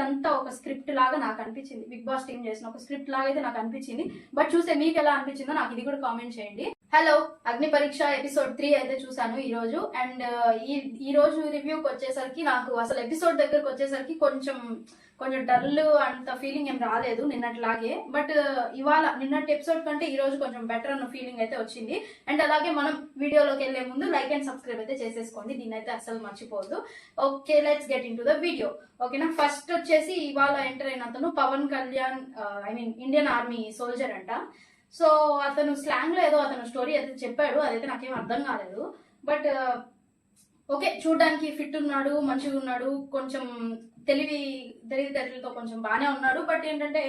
అంతా ఒక స్క్రిప్ట్ లాగా నాకు అనిపించింది. బిగ్ బాస్ టీం చేసిన ఒక స్క్రిప్ట్ లాగా అయితే నాకు అనిపించింది. బట్ చూస్తే మీకు ఎలా అనిపించిందో నాకు ఇది కూడా కామెంట్ చేయండి. హలో, అగ్ని పరీక్ష ఎపిసోడ్ 3 అయితే చూసాను ఈ రోజు. అండ్ ఈ రోజు రివ్యూకి వచ్చేసరికి నాకు అసలు ఎపిసోడ్ దగ్గరకు వచ్చేసరికి కొంచెం డల్ అంత ఫీలింగ్ ఏం రాలేదు నిన్నట్లాగే. బట్ ఇవాళ నిన్నటి ఎపిసోడ్ కంటే ఈ రోజు కొంచెం బెటర్ అన్న ఫీలింగ్ అయితే వచ్చింది. అండ్ అలాగే మనం వీడియోలోకి వెళ్లే ముందు లైక్ అండ్ సబ్స్క్రైబ్ అయితే చేసేసుకోండి, దీన్ని అయితే అసలు మర్చిపోవద్దు. Okay, let's get into the video. ఓకేనా, ఫస్ట్ వచ్చేసి ఇవాళ ఎంటర్ అయిన అతను Pavan Kalyan, Indian army soldier అంట. సో అతను స్లాంగ్ లో ఏదో అతను స్టోరీ అయితే చెప్పాడు, అదైతే నాకేం అర్థం కాలేదు. బట్ ఓకే, చూడడానికి ఫిట్ ఉన్నాడు, మంచిగా ఉన్నాడు, కొంచెం తెలివితేటలతో కొంచెం బాగానే ఉన్నాడు. బట్ ఏంటంటే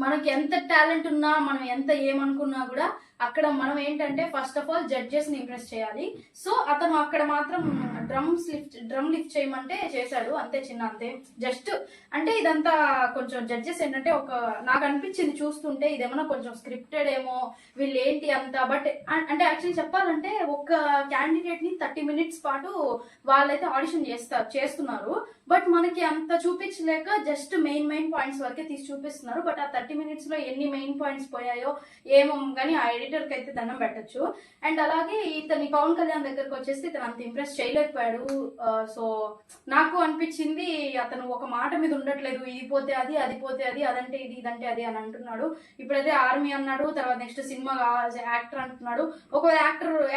మనకి ఎంత టాలెంట్ ఉన్నా, మనం ఎంత ఏమనుకున్నా కూడా అక్కడ మనం ఏంటంటే ఫస్ట్ ఆఫ్ ఆల్ జడ్జెస్ ని ఇంప్రెస్ చేయాలి. సో అతను అక్కడ మాత్రం డ్రమ్ లిఫ్ట్ చేయమంటే చేశాడు, అంతే అంతే. జస్ట్ అంటే ఇదంతా కొంచెం జడ్జెస్ ఏంటంటే నాకు అనిపించింది చూస్తుంటే ఇదేమన్నా కొంచెం స్క్రిప్టెడ్ ఏమో, వీళ్ళు ఏంటి అంతా. బట్ అంటే యాక్చువల్లీ చెప్పాలంటే ఒక క్యాండిడేట్ ని 30 minutes పాటు వాళ్ళైతే ఆడిషన్ చేస్తున్నారు. బట్ మనకి అంత చూపించలేక జస్ట్ మెయిన్ పాయింట్స్ వరకే తీసి చూపిస్తున్నారు. బట్ ఆ 30 minutes లో ఎన్ని మెయిన్ పాయింట్స్ పోయాయో ఏమో కానీ ఆ ఎడిటర్ కి అయితే దండం పెట్టచ్చు. అండ్ అలాగే ఇతని పవన్ కళ్యాణ్ దగ్గరకు వచ్చేసి ఇతను అంత ఇంప్రెస్ చేయలేకపోయాడు. సో నాకు అనిపించింది అతను ఒక మాట మీద ఉండట్లేదు, ఇది పోతే అది, అది పోతే అది, అదంటే ఇది, ఇదంటే అది అని అంటున్నాడు. ఇప్పుడైతే ఆర్మీ అన్నాడు, తర్వాత నెక్స్ట్ సినిమా యాక్టర్ అంటున్నాడు. ఒకవేళ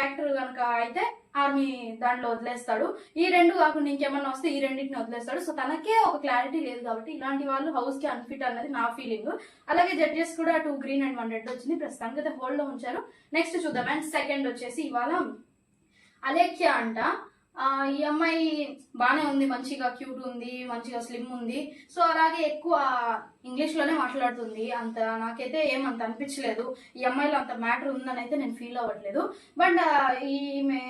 యాక్టర్ కనుక అయితే ఆర్మీ దాంట్లో వదిలేస్తాడు. ఈ రెండు కాకుండా ఇంకేమన్నా వస్తే ఈ రెండింటిని వదిలేస్తాడు. సో తనకే ఒక క్లారిటీ లేదు కాబట్టి ఇలాంటి వాళ్ళు హౌస్ కి అన్ఫిట్ అన్నది నా ఫీలింగ్. అలాగే జడ్జెస్ కూడా 2 green and 1 red వచ్చింది, ప్రస్తుతానికి అయితే హోల్డ్ లో ఉంచారు. నెక్స్ట్ చూద్దాం. అండ్ సెకండ్ వచ్చేసి ఇవాళ అలేఖ్య అంట. ఈ అమ్మాయి బానే ఉంది, మంచిగా క్యూట్ ఉంది, మంచిగా స్లిమ్ ఉంది. సో అలాగే ఎక్కువ ఇంగ్లీష్ లోనే మాట్లాడుతుంది. అంత నాకైతే ఏమంత అనిపించలేదు ఈ అమ్మాయిలో అంత మ్యాటర్ ఉందని అయితే నేను ఫీల్ అవ్వట్లేదు. బట్ ఈమె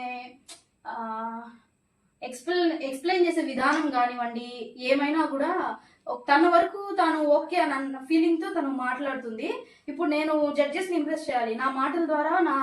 ఎక్స్ప్లెయిన్ చేసే విధానం కానివ్వండి, ఏమైనా కూడా తన వరకు తాను ఓకే అన్న ఫీలింగ్ తో తను మాట్లాడుతుంది. ఇప్పుడు నేను జడ్జెస్ ని ఇంప్రెస్ చేయాలి, నా మాటల ద్వారా, నా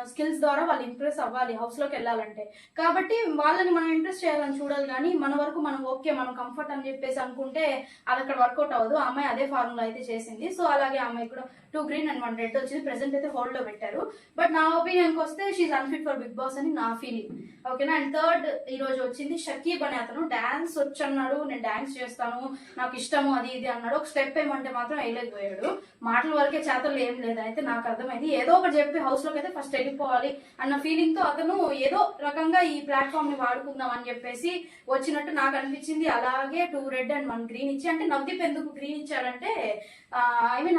స్కిల్స్ ద్వారా వాళ్ళు ఇంప్రెస్ అవ్వాలి హౌస్ లోకి వెళ్ళాలంటే. కాబట్టి వాళ్ళని మనం ఇంప్రెస్ చేయాలని చూడాలి, కానీ మన వరకు మనం ఓకే, మనం కంఫర్ట్ అని చెప్పేసి అనుకుంటే అది అక్కడ వర్కౌట్ అవ్వదు. ఆ అమ్మాయి అదే ఫార్ములా అయితే చేసింది. సో అలాగే ఆ అమ్మాయి కూడా 2 green and 1 red వచ్చింది, ప్రెసెంట్ అయితే హోల్డ్ లో పెట్టారు. బట్ నా ఒపీనియన్ కి వస్తే she's unfit for Bigg Boss అని నా ఫీలింగ్. ఓకేనా. అండ్ థర్డ్ ఈ రోజు వచ్చింది షకీబ్ అనే అతను. డాన్స్ వచ్చన్నాడు, నేను డాన్స్ చేస్తాను, నాకు ఇష్టము, అది ఇది అన్నాడు. ఒక స్టెప్ ఏమంటే మాత్రం వేయలేకపోయాడు. మాటల వరకే, చేతల్లో ఏం లేదు అయితే నాకు అర్థమైంది. ఏదో ఒకటి చెప్పి హౌస్ లోకి అయితే ఫస్ట్ వెళ్ళిపోవాలి అన్న ఫీలింగ్ తో అతను ఏదో రకంగా ఈ ప్లాట్ఫామ్ ని వాడుకుందాం అని చెప్పేసి వచ్చినట్టు నాకు అనిపించింది. అలాగే 2 red and 1 green ఇచ్చి, అంటే నవదీప్ ఎందుకు గ్రీన్ ఇచ్చాడంటే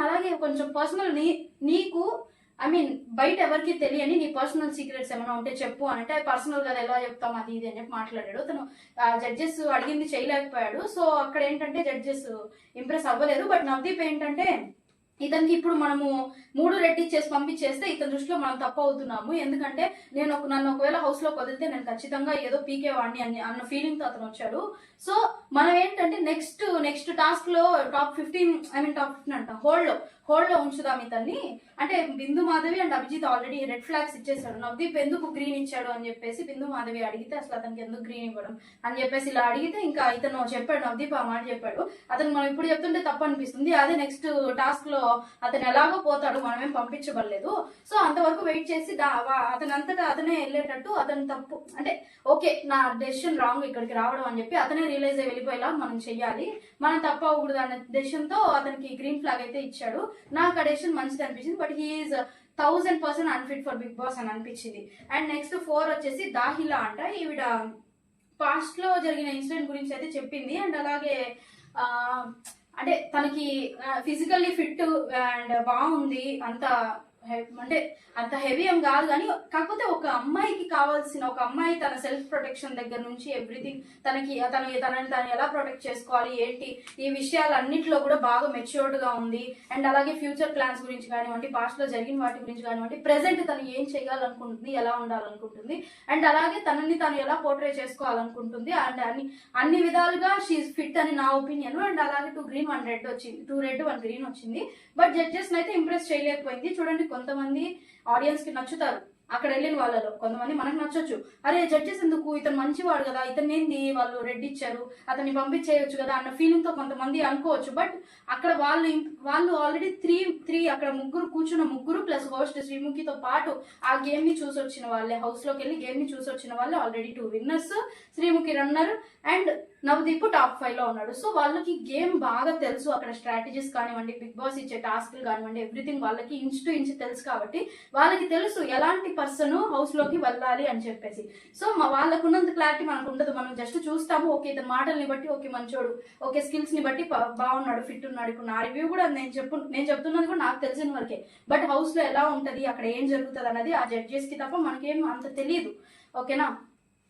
అలాగే కొంచెం పర్సనల్ నీకు బయట ఎవరికి తెలియని నీ పర్సనల్ సీక్రెట్స్ ఏమైనా ఉంటే చెప్పు అని అంటే, పర్సనల్ గా ఎలా చెప్తాం అది ఇది అని చెప్పి మాట్లాడాడు. తను జడ్జెస్ అడిగింది చేయలేకపోయాడు. సో అక్కడ ఏంటంటే జడ్జెస్ ఇంప్రెస్ అవ్వలేదు. బట్ నవదీప్ ఏంటంటే ఇతనికి ఇప్పుడు మనము 3 red ఇచ్చేసి పంపించేస్తే ఇతని దృష్టిలో మనం తప్పు అవుతున్నాము. ఎందుకంటే నన్ను ఒకవేళ హౌస్ లోకి వదిలితే నేను ఖచ్చితంగా ఏదో పీకేవాడిని అన్న ఫీలింగ్ తో అతను వచ్చాడు. సో మనం ఏంటంటే నెక్స్ట్ టాస్క్ లో టాప్ 15 అంట హోల్డ్ లో ఉంచుదాం ఇతన్ని. అంటే Bindu Madhavi and Abhijeet already red flags ఇచ్చేసాడు. నవదీప్ ఎందుకు గ్రీన్ ఇచ్చాడు అని చెప్పేసి బిందు మాధవి అడిగితే అసలు అతనికి ఎందుకు గ్రీన్ ఇవ్వడం అని చెప్పేసి ఇలా అడిగితే ఇంకా ఇతను చెప్పాడు, నవదీప్ ఆ మాట చెప్పాడు. అతను మనం ఇప్పుడు చెప్తుంటే తప్పు అనిపిస్తుంది. అదే నెక్స్ట్ టాస్క్ లో అతను ఎలాగో పోతాడు, మనమేం పంపించబడలేదు. సో అంతవరకు వెయిట్ చేసి అతను అంతటా అతనే వెళ్ళేటట్టు, అతను తప్పు అంటే ఓకే నా డెసిషన్ రాంగ్ ఇక్కడికి రావడం అని చెప్పి అతనే రియలైజ్ అయ్యి వెళ్ళిపోయేలా మనం చెయ్యాలి, మనం తప్పు అవ్వకూడదు అనే డెసిషన్ తో అతనికి గ్రీన్ ఫ్లాగ్ అయితే ఇచ్చాడు. నాకు ఆ డెసిషన్ మంచిది అనిపించింది. But he's 1000% unfit for Bigg Boss అని అనిపించింది. అండ్ నెక్స్ట్ 4 వచ్చేసి దాహిలా అంట. ఈవిడ పాస్ట్ లో జరిగిన ఇన్సిడెంట్ గురించి అయితే చెప్పింది. అండ్ అలాగే అంటే తనకి ఫిజికల్లీ ఫిట్ అండ్ బాగుంది, అంత హెవీ ఏం కాదు కానీ, కాకపోతే ఒక అమ్మాయికి కావాల్సిన, ఒక అమ్మాయి తన సెల్ఫ్ ప్రొటెక్షన్ దగ్గర నుంచి ఎవ్రీథింగ్ తనని ఎలా ప్రొటెక్ట్ చేసుకోవాలి ఏంటి, ఈ విషయాలన్నింటిలో కూడా బాగా మెచ్యూర్డ్ గా ఉంది. అండ్ అలాగే ఫ్యూచర్ ప్లాన్స్ గురించి కానివ్వండి, పాస్ట్ లో జరిగిన వాటి గురించి కానివ్వండి, ప్రెసెంట్ తను ఏం చేయాలనుకుంటుంది, ఎలా ఉండాలనుకుంటుంది, అండ్ అలాగే తనని తను ఎలా పోర్ట్రే చేసుకోవాలనుకుంటుంది. అండ్ అన్ని విధాలుగా షీఈ్ ఫిట్ అని నా ఒపీనియన్. అండ్ అలాగే 2 green 1 red వచ్చింది, 2 red 1 green వచ్చింది. బట్ జడ్జెస్ అయితే ఇంప్రెస్ చేయలేకపోయింది. చూడండి, కొంతమంది ఆడియన్స్ కి నచ్చుతారు, అక్కడ వెళ్ళిన వాళ్ళలో కొంతమంది మనకు నచ్చొచ్చు, అరే జడ్జెస్ ఎందుకు, ఇతను మంచివాడు కదా, ఇతను ఏంది వాళ్ళు రెడ్ ఇచ్చారు, అతన్ని పంపించేయచ్చు కదా అన్న ఫీలింగ్ తో కొంతమంది అనుకోవచ్చు. బట్ అక్కడ వాళ్ళు ఆల్రెడీ త్రీ అక్కడ కూర్చున్న ముగ్గురు ప్లస్ హోస్ట్ శ్రీముఖితో పాటు ఆ గేమ్ ని చూసి వచ్చిన వాళ్ళే, హౌస్ లోకి వెళ్ళి గేమ్ ని చూసి వచ్చిన వాళ్ళే already 2 winners, Sreemukhi runner and Navdeep top 5 లో ఉన్నాడు. సో వాళ్ళకి గేమ్ బాగా తెలుసు, అక్కడ స్ట్రాటజీస్ కానివ్వండి, బిగ్ బాస్ ఇచ్చే టాస్క్లు కానివ్వండి, ఎవ్రీథింగ్ వాళ్ళకి ఇంచ్ టు ఇంచ్ తెలుసు. కాబట్టి వాళ్ళకి తెలుసు ఎలాంటి పర్సన్ హౌస్ లోకి వెళ్ళాలి అని చెప్పేసి. సో వాళ్ళకున్నంత క్లారిటీ మనకు ఉండదు. మనం జస్ట్ చూస్తాము, ఓకే ఇతని మాటల్ని బట్టి ఓకే మంచోడు, ఓకే స్కిల్స్ ని బట్టి బాగున్నాడు, ఫిట్ ఉన్నాడు. ఇప్పుడు నా రివ్యూ కూడా నేను చెప్తున్నది కూడా నాకు తెలిసిన వరకే. బట్ హౌస్ లో ఎలా ఉంటది, అక్కడ ఏం జరుగుతుంది అన్నది ఆ జడ్జెస్ కి తప్ప మనకేం అంత తెలియదు. ఓకేనా?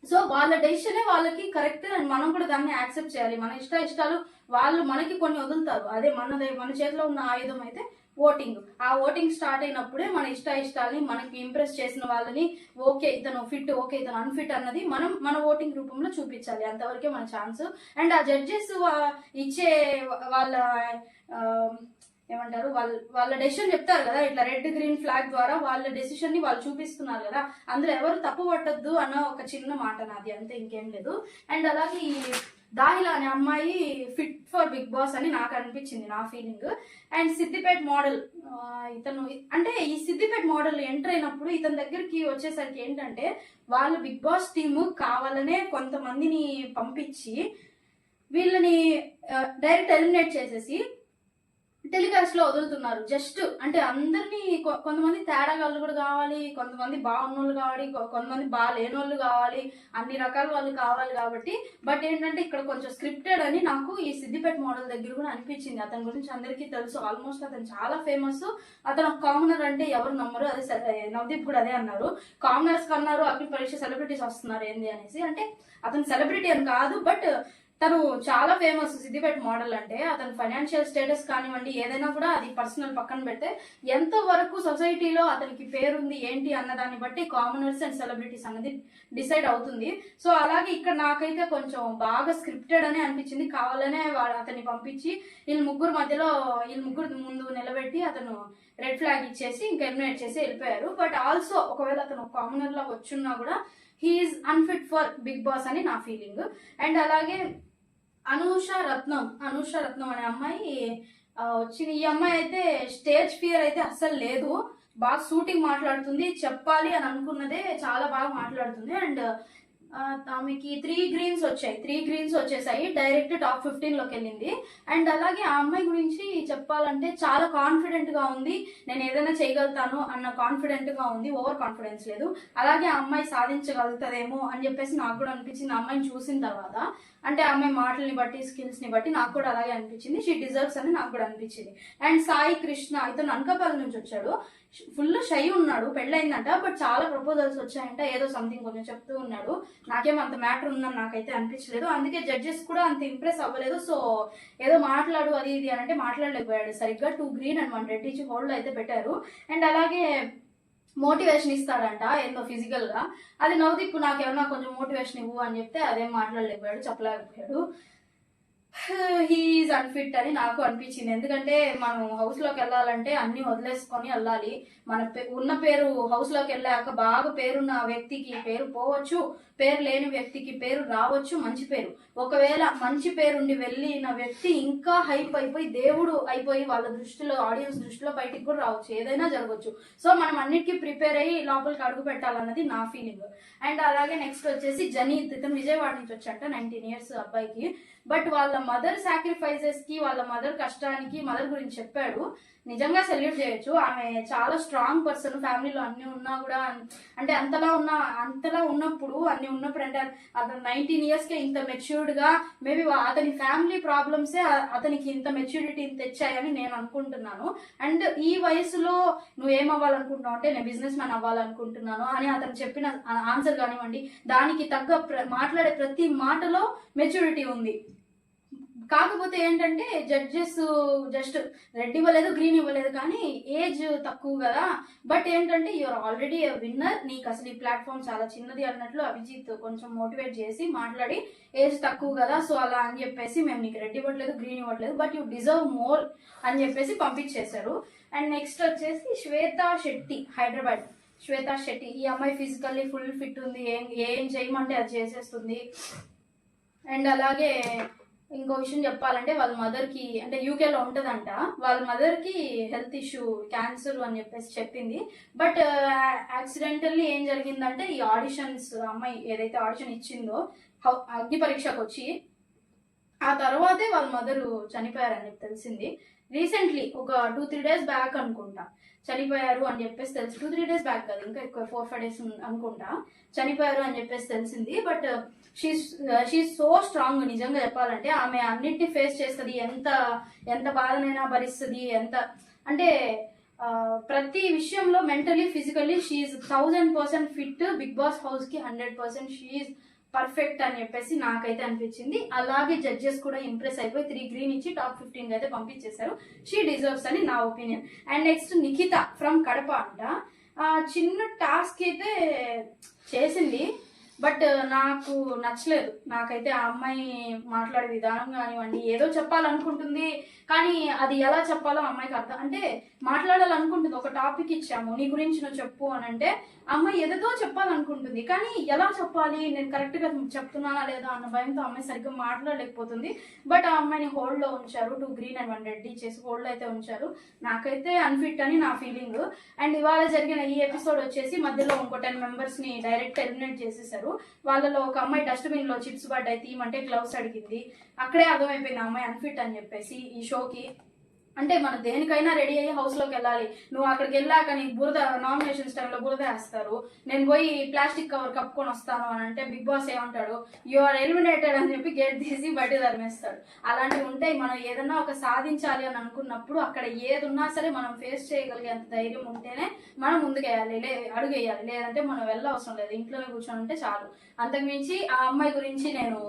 సో వాళ్ళ డెసిషనే వాళ్ళకి కరెక్ట్ అండ్ మనం కూడా దాన్ని యాక్సెప్ట్ చేయాలి. మన ఇష్టాలు వాళ్ళు మనకి కొన్ని వదులుతారు, అదే మన చేతిలో ఉన్న ఆయుధం అయితే ఓటింగ్. ఆ ఓటింగ్ స్టార్ట్ అయినప్పుడే మన ఇష్టాలని మనకి ఇంప్రెస్ చేసిన వాళ్ళని, ఓకే ఇతను ఫిట్, ఓకే ఇతను అన్ఫిట్ అన్నది మనం మన ఓటింగ్ రూపంలో చూపించాలి. అంతవరకే మన ఛాన్స్. అండ్ ఆ జడ్జెస్ ఇచ్చే వాళ్ళ ఏమంటారు, వాళ్ళ డెసిషన్ చెప్తారు కదా, ఇట్లా రెడ్ గ్రీన్ ఫ్లాగ్ ద్వారా వాళ్ళ డెసిషన్ ని వాళ్ళు చూపిస్తున్నారు కదా, అందులో ఎవరు తప్పు పట్టద్దు అన్న ఒక చిన్న మాట నాది, అంతే, ఇంకేం లేదు. అండ్ అలాగే ఈ దాహిలా అనే అమ్మాయి ఫిట్ ఫర్ బిగ్ బాస్ అని నాకు అనిపించింది, నా ఫీలింగ్. అండ్ సిద్దిపేట్ మోడల్ ఇతను, అంటే ఈ సిద్దిపేట్ మోడల్ ఎంటర్ అయినప్పుడు ఇతని దగ్గరికి వచ్చేసరికి ఏంటంటే, వాళ్ళు బిగ్ బాస్ టీమ్ కావాలనే కొంతమందిని పంపించి వీళ్ళని డైరెక్ట్ ఎలిమినేట్ చేసేసి టెలికాస్ట్ లో వదులుతున్నారు. జస్ట్ అంటే అందరినీ, కొంతమంది తేడాగాళ్ళు కూడా కావాలి, కొంతమంది బాగున్నోళ్ళు కావాలి, కొంతమంది లేనోళ్ళు కావాలి, అన్ని రకాల వాళ్ళు కావాలి. కాబట్టి బట్ ఏంటంటే ఇక్కడ కొంచెం స్క్రిప్టెడ్ అని నాకు ఈ సిద్దిపేట మోడల్ దగ్గర కూడా అనిపించింది. అతని గురించి అందరికీ తెలుసు, ఆల్మోస్ట్ అతను చాలా ఫేమస్. అతను కామనర్ అంటే ఎవరు నమ్మరు, అదే నవదీప్ కూడా అదే అన్నారు, కామనర్స్ కన్నారు అఖిల్ పరీక్ష సెలబ్రిటీస్ వస్తున్నారు ఏంది అనేసి. అంటే అతను సెలబ్రిటీ అని కాదు, బట్ తను చాలా ఫేమస్ సిద్దిపేట మోడల్ అంటే. అతను ఫైనాన్షియల్ స్టేటస్ కానివ్వండి, ఏదైనా కూడా అది పర్సనల్ పక్కన పెడితే ఎంత వరకు సొసైటీలో అతనికి పేరుంది ఏంటి అన్న దాన్ని బట్టి కామనర్స్ అండ్ సెలబ్రిటీస్ అన్నది డిసైడ్ అవుతుంది. సో అలాగే ఇక్కడ నాకైతే కొంచెం బాగా స్క్రిప్టెడ్ అని అనిపించింది. కావాలనే అతన్ని పంపించి వీళ్ళ ముగ్గురు ముందు నిలబెట్టి అతను రెడ్ ఫ్లాగ్ ఇచ్చేసి ఇంకా ఎలిమినేట్ చేసి వెళ్ళిపోయారు. బట్ ఆల్సో ఒకవేళ అతను కామనర్ లా వచ్చున్నా కూడా he's unfit for Bigg Boss అని నా ఫీలింగ్. అండ్ అలాగే అనూష రత్నం అనే అమ్మాయి వచ్చింది. ఈ అమ్మాయి అయితే స్టేజ్ ఫియర్ అయితే అస్సలు లేదు, బాగా షూటింగ్ మాట్లాడుతుంది, చెప్పాలి అని అనుకున్నదే చాలా బాగా మాట్లాడుతుంది. అండ్ ఆమెకి 3 గ్రీన్స్ వచ్చేసాయి, డైరెక్ట్ టాప్ 15 లోకి వెళ్ళింది. అండ్ అలాగే ఆ అమ్మాయి గురించి చెప్పాలంటే చాలా కాన్ఫిడెంట్ గా ఉంది, నేను ఏదైనా చేయగలుగుతాను అన్న కాన్ఫిడెంట్ గా ఉంది, ఓవర్ కాన్ఫిడెన్స్ లేదు. అలాగే ఆ అమ్మాయి సాధించగలుగుతుందేమో అని చెప్పేసి నాకు కూడా అనిపించింది ఆ అమ్మాయిని చూసిన తర్వాత. అంటే ఆమె మాటల్ని బట్టి, స్కిల్స్ ని బట్టి నాకు కూడా అలాగే అనిపించింది, షీ డిజర్వ్స్ అని నాకు కూడా అనిపించింది. అండ్ సాయి కృష్ణ, ఇతను అనకాపల్లి నుంచి వచ్చాడు, ఫుల్ షై ఉన్నాడు, పెళ్ళైందంట, బట్ చాలా ప్రపోజల్స్ వచ్చాయంట, ఏదో సంథింగ్ కొంచెం చెప్తూ ఉన్నాడు. నాకేం అంత మ్యాటర్ ఉందని నాకైతే అనిపించలేదు, అందుకే జడ్జెస్ కూడా అంత ఇంప్రెస్ అవ్వలేదు. సో ఏదో మాట్లాడు అది ఇది అని అంటే మాట్లాడలేకపోయాడు సరిగ్గా. 2 గ్రీన్ అండ్ 1 రెడ్ ఇచ్చి హోల్డ్ అయితే పెట్టారు. అండ్ అలాగే మోటివేషన్ ఇస్తాడంట ఏందో ఫిజికల్ గా, అది నవదీప్ నాకేమన్నా కొంచెం మోటివేషన్ ఇవ్వు అని చెప్తే అదేం మాట్లాడలేకపోయాడు, చెప్పలేకపోయాడు. హీఈస్ అన్ఫిట్ అని నాకు అనిపించింది. ఎందుకంటే మనం హౌస్ లోకి వెళ్ళాలంటే అన్ని వదిలేసుకొని వెళ్ళాలి. మన ఉన్న పేరు హౌస్ లోకి వెళ్ళాక బాగా పేరున్న వ్యక్తికి పేరు పోవచ్చు, పేరు లేని వ్యక్తికి పేరు రావచ్చు, మంచి పేరు. ఒకవేళ మంచి పేరుండి వెళ్ళిన వ్యక్తి ఇంకా హైప్ అయిపోయి దేవుడు అయిపోయి వాళ్ళ దృష్టిలో, ఆడియన్స్ దృష్టిలో బయటికి కూడా రావచ్చు, ఏదైనా జరగవచ్చు. సో మనం అన్నిటికీ ప్రిపేర్ అయ్యి లోపలికి అడుగు పెట్టాలన్నది నా ఫీలింగ్. అండ్ అలాగే నెక్స్ట్ వచ్చేసి జనీత్, ఇతను విజయవాడ నుంచి వచ్చాట, 19 ఇయర్స్ అబ్బాయికి. బట్ వాళ్ళ మదర్ సాక్రిఫైజెస్ కి, వాళ్ళ మదర్ కష్టానికి మదర్ గురించి చెప్పాడు. నిజంగా సెల్యూట్ చేయొచ్చు, ఆమె చాలా స్ట్రాంగ్ పర్సన్. ఫ్యామిలీలో అన్ని ఉన్నా కూడా, అంటే అంతలా ఉన్నప్పుడు అంటే అతను 19 ఇయర్స్ కే ఇంత మెచ్యూర్డ్ గా, మేబీ అతని ఫ్యామిలీ ప్రాబ్లమ్సే అతనికి ఇంత మెచ్యూరిటీ తెచ్చాయని నేను అనుకుంటున్నాను. అండ్ ఈ వయసులో నువ్వు ఏమవ్వాలనుకుంటున్నావు అంటే నేను బిజినెస్ మ్యాన్ అవ్వాలనుకుంటున్నాను అని అతను చెప్పిన ఆన్సర్ కానివ్వండి, దానికి తగ్గ మాట్లాడే ప్రతి మాటలో మెచ్యూరిటీ ఉంది. కాకపోతే ఏంటంటే జడ్జెస్ జస్ట్ రెడ్ ఇవ్వలేదు, గ్రీన్ ఇవ్వలేదు, కానీ ఏజ్ తక్కువ కదా. బట్ ఏంటంటే యూఆర్ ఆల్రెడీ విన్నర్, నీకు అసలు ఈ ప్లాట్ఫామ్ చాలా చిన్నది అన్నట్లు అభిజిత్ కొంచెం మోటివేట్ చేసి మాట్లాడి, ఏజ్ తక్కువ కదా సో అలా అని చెప్పేసి మేము నీకు రెడ్ ఇవ్వట్లేదు, గ్రీన్ ఇవ్వట్లేదు, బట్ యూ డిజర్వ్ మోర్ అని చెప్పేసి పంపించేశారు. అండ్ నెక్స్ట్ వచ్చేసి శ్వేతా శెట్టి, హైదరాబాద్. శ్వేతా శెట్టి. ఈ అమ్మాయి ఫిజికల్లీ ఫుల్ ఫిట్ ఉంది, ఏం చేయమంటే అది చేసేస్తుంది. అండ్ అలాగే ఇంకో విషయం చెప్పాలంటే వాళ్ళ మదర్కి, అంటే యూకేలో ఉంటుందంట, వాళ్ళ మదర్కి హెల్త్ ఇష్యూ, క్యాన్సర్ అని చెప్పేసి చెప్పింది. బట్ యాక్సిడెంటల్లీ ఏం జరిగిందంటే ఈ ఆడిషన్స్, అమ్మాయి ఏదైతే ఆడిషన్ ఇచ్చిందో అగ్ని పరీక్షకు వచ్చి ఆ తర్వాతే వాళ్ళ మదరు చనిపోయారని చెప్పి తెలిసింది. రీసెంట్లీ ఒక 2-3 days బ్యాక్ అనుకుంటా చనిపోయారు అని చెప్పేసి తెలిసి, 2-3 days బ్యాక్ కాదు, ఇంకా ఎక్కువ 4-5 days అనుకుంటా చనిపోయారు అని చెప్పేసి తెలిసింది. But she so strong. నిజంగా చెప్పాలంటే ఆమె అన్నిటిని ఫేస్ చేస్తుంది, ఎంత బాధనైనా భరిస్తుంది, అంటే ప్రతి విషయంలో mentally physically she's 1000% fit. Bigg Boss house కి 100% షీఈ్ పర్ఫెక్ట్ అని చెప్పేసి నాకైతే అనిపించింది. అలాగే జడ్జెస్ కూడా ఇంప్రెస్ అయిపోయి 3 green ఇచ్చి టాప్ 15 అయితే పంపించేశారు. షీ డిజర్వ్స్ అని నా opinion. And next Nikhita from Kadapa అంట. చిన్న టాస్క్ అయితే చేసింది, బట్ నాకు నచ్చలేదు. నాకైతే ఆ అమ్మాయి మాట్లాడే విధానం కానివ్వండి, ఏదో చెప్పాలనుకుంటుంది కానీ అది ఎలా చెప్పాలో అమ్మాయికి అర్థం, అంటే మాట్లాడాలనుకుంటుంది. ఒక టాపిక్ ఇచ్చాము, నీ గురించి నువ్వు చెప్పు అని అంటే అమ్మాయి ఏదో చెప్పాలనుకుంటుంది, కానీ ఎలా చెప్పాలి, నేను కరెక్ట్గా చెప్తున్నానా లేదా అన్న భయంతో అమ్మాయి సరిగ్గా మాట్లాడలేకపోతుంది. బట్ ఆ అమ్మాయిని హోల్డ్లో ఉంచారు, 2 green and 1 red చేసి హోల్డ్లో అయితే ఉంచారు. నాకైతే అన్ఫిట్ అని నా ఫీలింగ్. అండ్ ఇవాళ జరిగిన ఈ ఎపిసోడ్ వచ్చేసి మధ్యలో ఇంకో 10 members-ని డైరెక్ట్ ఎలిమినేట్ చేసేసారు. వాళ్ళలో ఒక అమ్మాయి డస్ట్బిన్ లో చిప్స్ పడ్డాయి, తీయమంటే గ్లౌస్ అడిగింది. అక్కడే అర్థమైపోయింది అమ్మాయి అన్ఫిట్ అని చెప్పేసి ఈ షోకి. అంటే మనం దేనికైనా రెడీ అయ్యి హౌస్ లోకి వెళ్ళాలి. నువ్వు అక్కడికి వెళ్ళాక నీకు బురద, నామినేషన్స్ టైంలో బురద వేస్తారు, నేను పోయి ప్లాస్టిక్ కవర్ కప్పుకొని వస్తాను అని అంటే బిగ్ బాస్ ఏమంటాడు, యు ఆర్ ఎలిమినేటెడ్ అని చెప్పి గేట్ తీసి బయట తరిమేస్తాడు. అలాంటివి ఉంటాయి. మనం ఏదన్నా ఒక సాధించాలి అని అనుకున్నప్పుడు అక్కడ ఏది ఉన్నా సరే మనం ఫేస్ చేయగలిగేంత ధైర్యం ఉంటేనే మనం ముందుకేయాలి, అడుగు వేయాలి. లేదంటే మనం వెళ్ళవసరం లేదు, ఇంట్లోనే కూర్చొని ఉంటే చాలు. అంతకుమించి ఆ అమ్మాయి గురించి నేను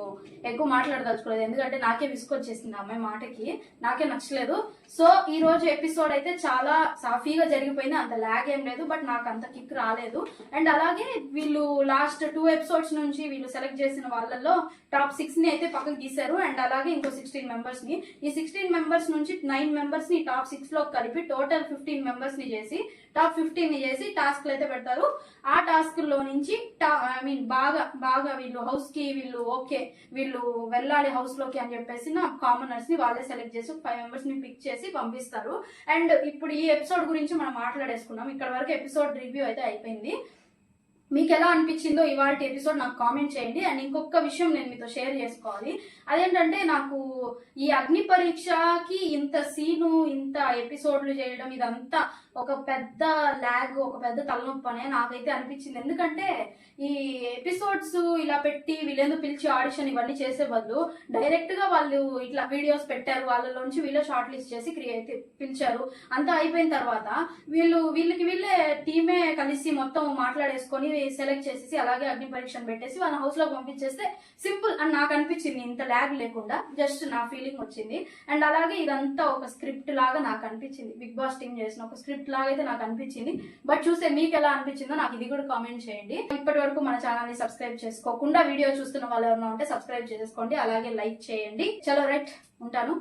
ఎక్కువ మాట్లాడదలుచుకోలేదు, ఎందుకంటే నాకే విసుకొచ్చేసింది ఆ అమ్మాయి మాటకి, నాకే నచ్చలేదు. సో ఈ రోజు ఎపిసోడ్ అయితే చాలా సాఫీగా జరిగిపోయింది, అంత ల్యాగ్ ఏం లేదు, బట్ నాకు అంత కిక్ రాలేదు. అండ్ అలాగే వీళ్ళు లాస్ట్ 2 episodes నుంచి వీళ్ళు సెలెక్ట్ చేసిన వాళ్ళల్లో టాప్ 6ని అయితే పక్కకు తీశారు. అండ్ అలాగే ఇంకో 16 members-ని, ఈ 16 members నుంచి 9 members-ని టాప్ 6లో కలిపి టోటల్ 15 members-ని చేసి టాప్ 15ని చేసి టాస్క్లు అయితే పెడతారు. ఆ టాస్క్లో నుంచి బాగా వీళ్ళు హౌస్ కి వీళ్ళు వెళ్ళాలి హౌస్ లోకి అని చెప్పేసి నా కామనర్స్ ని వాళ్ళే సెలెక్ట్ చేసి 5 members-ని పిక్ చేసి పంపిస్తారు. అండ్ ఇప్పుడు ఈ ఎపిసోడ్ గురించి మనం మాట్లాడేసుకున్నాం. ఇక్కడ వరకు ఎపిసోడ్ రివ్యూ అయితే అయిపోయింది. మీకు ఎలా అనిపించిందో ఇవాళ ఎపిసోడ్ నాకు కామెంట్ చేయండి. అండ్ ఇంకొక విషయం నేను మీతో షేర్ చేసుకోవాలి, అదేంటంటే నాకు ఈ అగ్ని పరీక్షకి ఇంత సీను, ఇంత ఎపిసోడ్లు చేయడం, ఇదంతా ఒక పెద్ద ల్యాగ్, ఒక పెద్ద తలనొప్పి అనే నాకైతే అనిపించింది. ఎందుకంటే ఈ ఎపిసోడ్స్ ఇలా పెట్టి వీళ్ళేందో పిలిచి ఆడిషన్ ఇవన్నీ చేసే బదులు డైరెక్ట్ గా వాళ్ళు ఇట్లా వీడియోస్ పెట్టారు, వాళ్ళలోంచి వీళ్ళే షార్ట్ లిస్ట్ చేసి పిలిచారు. అంతా అయిపోయిన తర్వాత వీళ్ళకి వీళ్ళే టీమే కలిసి మొత్తం మాట్లాడేసుకొని సెలెక్ట్ చేసేసి అలాగే అగ్ని పరీక్షను పెట్టేసి వాళ్ళ హౌస్ లో పంపించేస్తే సింపుల్ అని నాకు అనిపించింది. ఇంత ల్యాగ్ లేకుండా జస్ట్ నా ఫీలింగ్ వచ్చింది. అండ్ అలాగే ఇదంతా ఒక స్క్రిప్ట్ లాగా నాకు అనిపించింది, బిగ్ బాస్ టీం చేసిన ఒక స్క్రిప్ట్ లాగా అయితే నాకు అనిపించింది. బట్ చూస్తే మీకు ఎలా అనిపించిందో నాకు ఇది కూడా కామెంట్ చేయండి. ఇప్పటి వరకు మన ఛానల్ ని సబ్స్క్రైబ్ చేసుకోకుండా వీడియో చూస్తున్న వాళ్ళు ఎవరైనా ఉంటే సబ్స్క్రైబ్ చేసుకోండి, అలాగే లైక్ చేయండి. చలో రైట్, ఉంటాను.